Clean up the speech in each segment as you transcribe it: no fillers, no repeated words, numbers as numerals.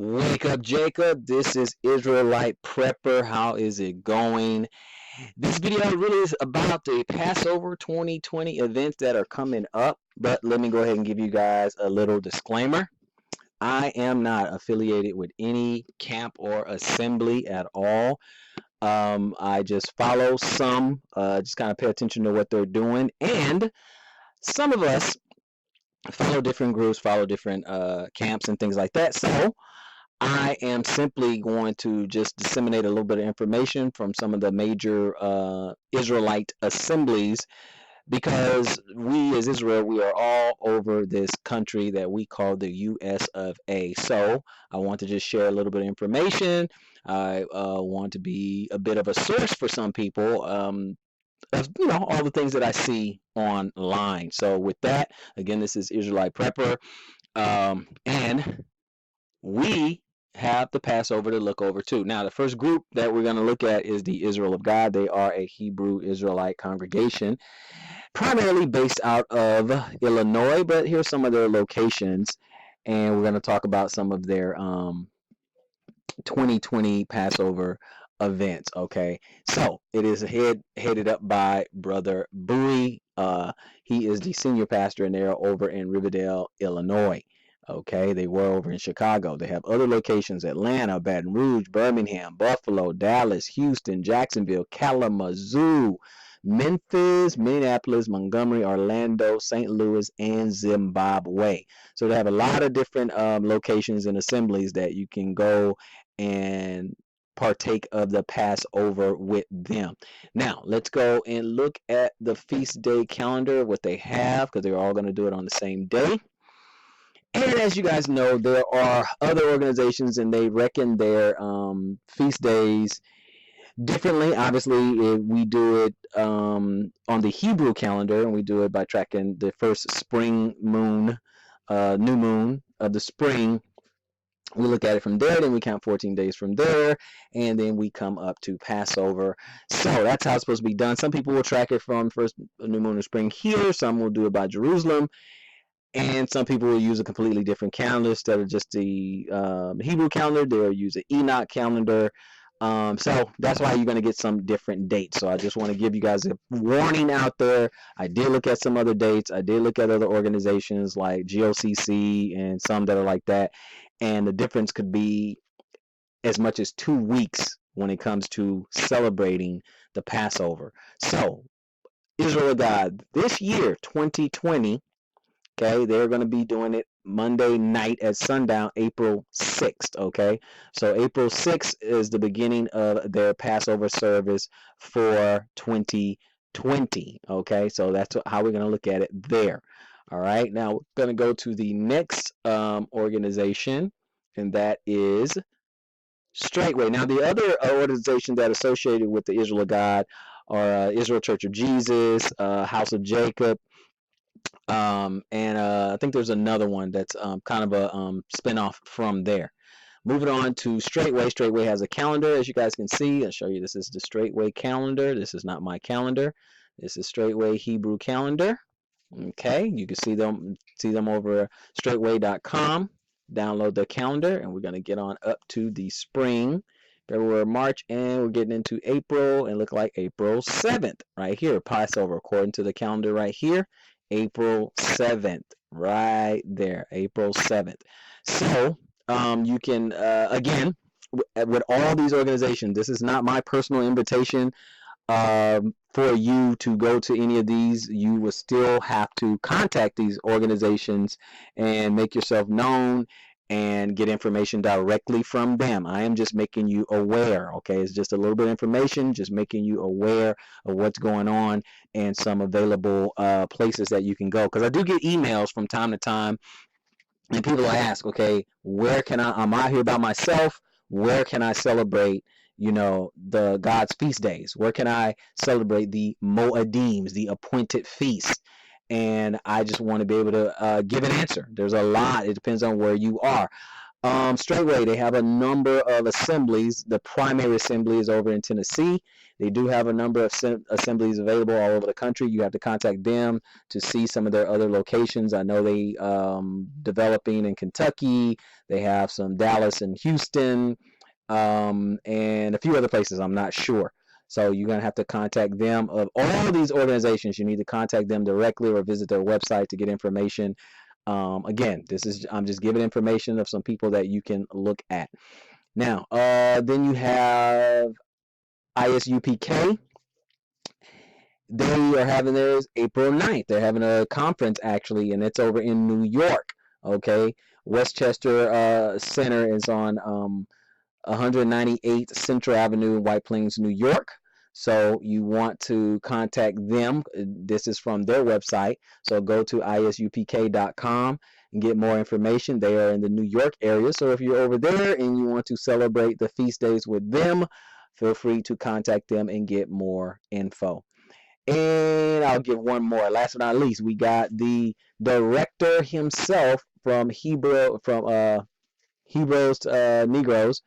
Wake up, Jacob. This is Israelite Prepper. How is it going? This video really is about the Passover 2020 events that are coming up. But let me go ahead and give you guys a little disclaimer. I am not affiliated with any camp or assembly at all. I just follow some, just kind of pay attention to what they're doing. And some of us follow different groups, follow different camps and things like that. So I am simply going to just disseminate a little bit of information from some of the major Israelite assemblies because we as Israel, we are all over this country that we call the US of A. So I want to just share a little bit of information. I want to be a bit of a source for some people. Of, all the things that I see online. So with that, again, this is Israelite Prepper. And we have the Passover to look over too. Now, the first group that we're going to look at is the Israel of God. They are a Hebrew Israelite congregation, primarily based out of Illinois, but here's some of their locations, and we're going to talk about some of their 2020 Passover events. Okay, so it is headed up by Brother Bowie. He is the senior pastor, and they're over in Riverdale, Illinois. Okay, they were over in Chicago. They have other locations: Atlanta, Baton Rouge, Birmingham, Buffalo, Dallas, Houston, Jacksonville, Kalamazoo, Memphis, Minneapolis, Montgomery, Orlando, St. Louis, and Zimbabwe. So they have a lot of different locations and assemblies that you can go and partake of the Passover with them. Now, let's go and look at the feast day calendar, what they have, because they're all going to do it on the same day. And as you guys know, there are other organizations and they reckon their feast days differently. Obviously, we do it on the Hebrew calendar, and we do it by tracking the first spring moon, new moon of the spring. We look at it from there, then we count 14 days from there, and then we come up to Passover. So that's how it's supposed to be done. Some people will track it from first new moon of spring here. Some will do it by Jerusalem. And some people will use a completely different calendar instead of just the Hebrew calendar. They'll use an Enoch calendar. So that's why you're going to get some different dates. So I just want to give you guys a warning out there. I did look at some other dates. I did look at other organizations like GOCC and some that are like that. And the difference could be as much as 2 weeks when it comes to celebrating the Passover. So Israel of God, this year, 2020, okay, they're going to be doing it Monday night at sundown, April 6th, okay? So April 6th is the beginning of their Passover service for 2020, okay? So that's how we're going to look at it there. All right, now we're going to go to the next organization, and that is Straightway. Now, the other organizations that are associated with the Israel of God are Israel Church of Jesus, House of Jacob, and I think there's another one that's kind of a spinoff from there. Moving on to Straightway. Straightway has a calendar, as you guys can see. I'll show you. This is the Straightway calendar. This is not my calendar. This is Straightway Hebrew calendar. Okay, you can see them over straightway.com. Download the calendar, and we're going to get on up to the spring, February, March, and we're getting into April, and look like April 7th right here, Passover, according to the calendar right here. April 7th, right there, April 7th. So you can, again, with all these organizations, this is not my personal invitation for you to go to any of these. You will still have to contact these organizations and make yourself known and get information directly from them. I am just making you aware, okay? It's just a little bit of information, just making you aware of what's going on and some available places that you can go. Because I do get emails from time to time, and people ask, okay, where can I'm out here by myself, where can I celebrate, the God's feast days? Where can I celebrate the Moedims, the appointed feast? And I just want to be able to give an answer. There's a lot. It depends on where you are. Straightway, they have a number of assemblies. The primary assembly is over in Tennessee. They do have a number of assemblies available all over the country. You have to contact them to see some of their other locations. I know they developing in Kentucky. They have some Dallas and Houston, and a few other places. I'm not sure. So you're gonna have to contact them. Of all of these organizations, you need to contact them directly or visit their website to get information. Again, I'm just giving information of some people that you can look at. Now, then you have ISUPK. They are having theirs April 9th. They're having a conference actually, and it's over in New York. Okay, Westchester Center is on 198 Central Avenue, White Plains, New York. So you want to contact them. This is from their website. So go to isupk.com and get more information. They are in the New York area. So if you're over there and you want to celebrate the feast days with them, feel free to contact them and get more info. And I'll give one more. Last but not least, we got the director himself from Hebrews Negroes,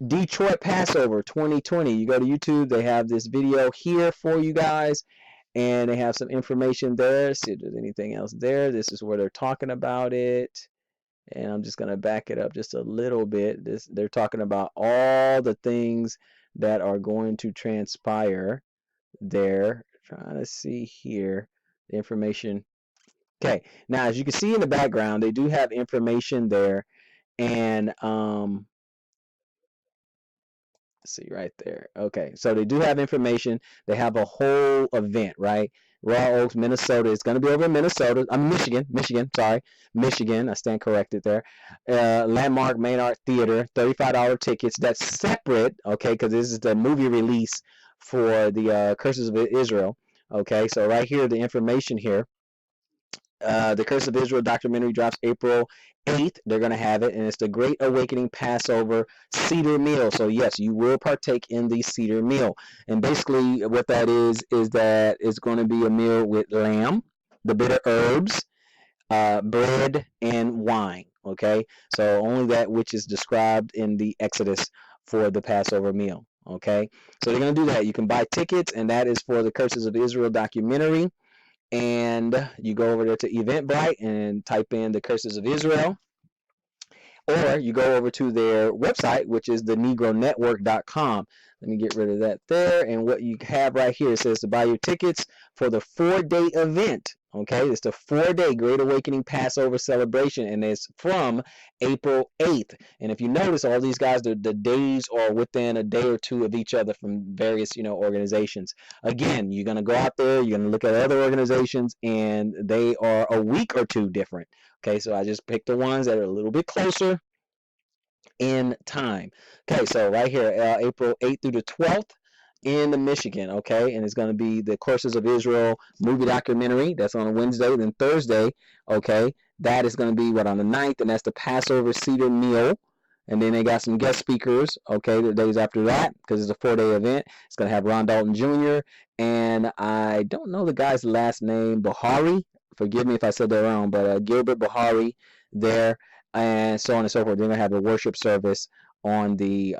Detroit Passover 2020. You go to YouTube, they have this video here for you guys, and they have some information there. See if there's anything else there. This is where they're talking about it. And I'm just going to back it up just a little bit. They're talking about all the things that are going to transpire there. Trying to see here the information. Okay, now as you can see in the background, they do have information there, and see right there. Okay, so they do have information. They have a whole event, right? Raw Oaks, Minnesota. It's going to be over in Minnesota. I'm Michigan. Sorry, Michigan. I stand corrected there. Landmark Main Art Theater. $35 tickets. That's separate, okay? Because this is the movie release for the Curses of Israel. Okay, so right here, the information here. The Curse of Israel documentary drops April 8th. They're going to have it, and it's the Great Awakening Passover Seder meal. So, yes, you will partake in the Seder meal. And basically, what that is that it's going to be a meal with lamb, the bitter herbs, bread, and wine. Okay, so only that which is described in the Exodus for the Passover meal. Okay, so they're going to do that. You can buy tickets, and that is for the Curses of Israel documentary. And you go over there to Eventbrite and type in the Curses of Israel, or you go over to their website, which is thenegronetwork.com. Let me get rid of that there. And what you have right here, it says to buy your tickets for the 4-day event. Okay, it's the 4-day Great Awakening Passover celebration, and it's from April 8th. And if you notice, all these guys, the days are within a day or two of each other from various, organizations. Again, you're going to go out there, you're going to look at other organizations, and they are a week or two different. Okay, so I just picked the ones that are a little bit closer in time. Okay, so right here, April 8th through the 12th in Michigan, okay, and it's going to be the Courses of Israel movie documentary. That's on a Wednesday. Then Thursday, okay, that is going to be on the 9th, and that's the Passover Seder meal. And then they got some guest speakers, okay, the days after that, because it's a 4-day event. It's going to have Ron Dalton Jr., and I don't know the guy's last name, Buhari. Forgive me if I said that wrong, but Gilbert Buhari there, and so on and so forth. They're going to have a worship service on the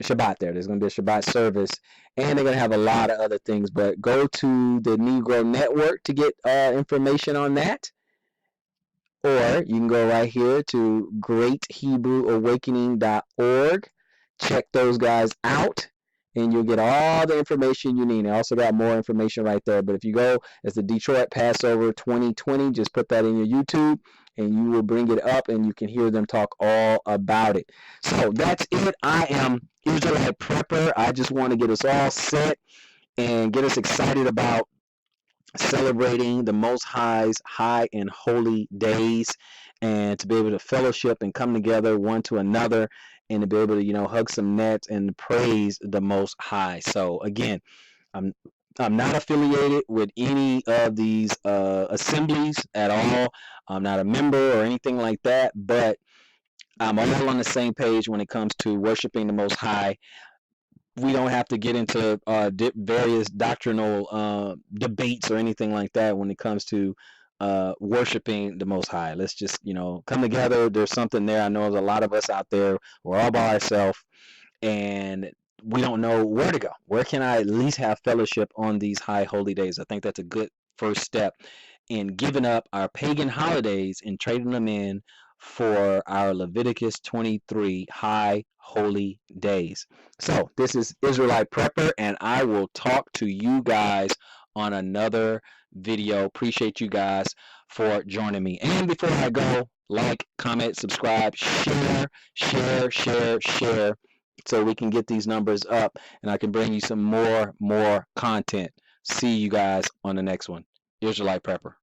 Shabbat there. There's going to be a Shabbat service, and they're going to have a lot of other things. But go to the Negro Network to get information on that. Or you can go right here to greathebrewawakening.org. Check those guys out, and you'll get all the information you need. I also got more information right there. But if you go as the Detroit Passover 2020, just put that in your YouTube, and you will bring it up, and you can hear them talk all about it. So that's it. I am Israelite Prepper. I just want to get us all set and get us excited about celebrating the Most High's high and holy days, and to be able to fellowship and come together one to another, and to be able to hug some nets and praise the Most High. So again, I'm not affiliated with any of these assemblies at all. I'm not a member or anything like that, but I'm all on the same page when it comes to worshiping the Most High. We don't have to get into various doctrinal debates or anything like that when it comes to worshiping the Most High. Let's just, come together. There's something there. I know there's a lot of us out there. We're all by ourselves, and we don't know where to go. Where can I at least have fellowship on these high holy days? I think that's a good first step in giving up our pagan holidays and trading them in for our Leviticus 23 high holy days. So this is Israelite Prepper, and I will talk to you guys on another video. Appreciate you guys for joining me. And before I go, like, comment, subscribe, share, so we can get these numbers up and I can bring you some more content. See you guys on the next one. Israelite Prepper.